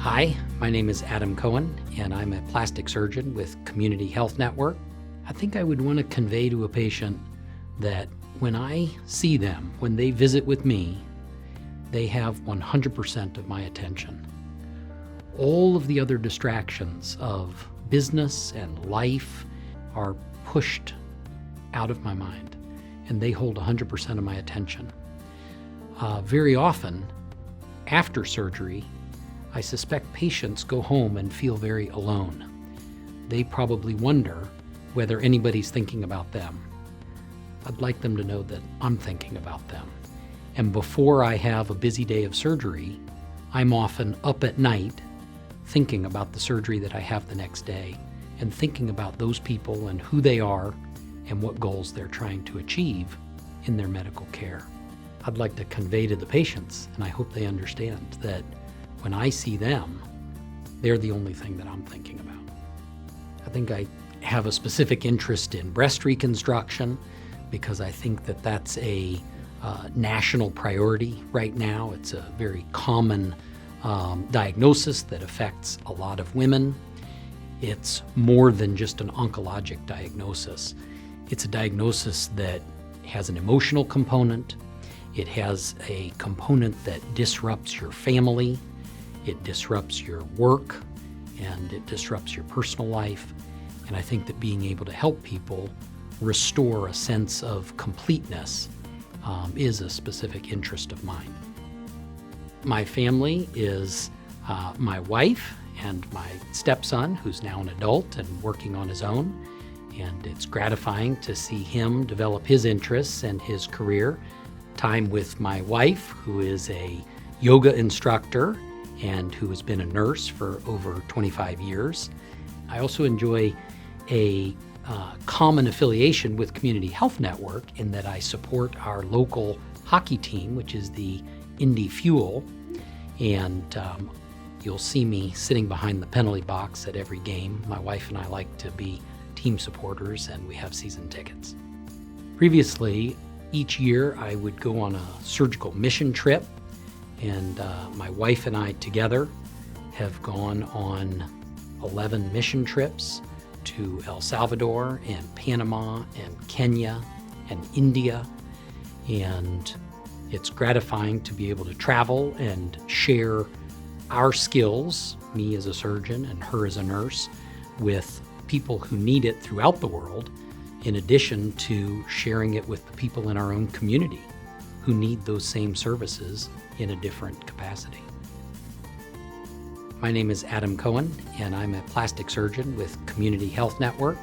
Hi, my name is Adam Cohen, and I'm a plastic surgeon with Community Health Network. I think I would want to convey to a patient that when I see them, when they visit with me, they have 100% of my attention. All of the other distractions of business and life are pushed out of my mind, and they hold 100% of my attention. Very often, after surgery, I suspect patients go home and feel very alone. They probably wonder whether anybody's thinking about them. I'd like them to know that I'm thinking about them. And before I have a busy day of surgery, I'm often up at night thinking about the surgery that I have the next day and thinking about those people and who they are and what goals they're trying to achieve in their medical care. I'd like to convey to the patients, and I hope they understand, that when I see them, they're the only thing that I'm thinking about. I think I have a specific interest in breast reconstruction because I think that that's a national priority right now. It's a very common diagnosis that affects a lot of women. It's more than just an oncologic diagnosis. It's a diagnosis that has an emotional component. It has a component that disrupts your family. It disrupts your work, and it disrupts your personal life. And I think that being able to help people restore a sense of completeness is a specific interest of mine. My family is my wife and my stepson, who's now an adult and working on his own. And it's gratifying to see him develop his interests and his career. Time with my wife, who is a yoga instructor and who has been a nurse for over 25 years. I also enjoy a common affiliation with Community Health Network in that I support our local hockey team, which is the Indy Fuel, and you'll see me sitting behind the penalty box at every game. My wife and I like to be team supporters, and we have season tickets. Previously, each year I would go on a surgical mission trip, and my wife and I together have gone on 11 mission trips to El Salvador and Panama and Kenya and India. And it's gratifying to be able to travel and share our skills, me as a surgeon and her as a nurse, with people who need it throughout the world, in addition to sharing it with the people in our own community who need those same services in a different capacity. My name is Adam Cohen, and I'm a plastic surgeon with Community Health Network.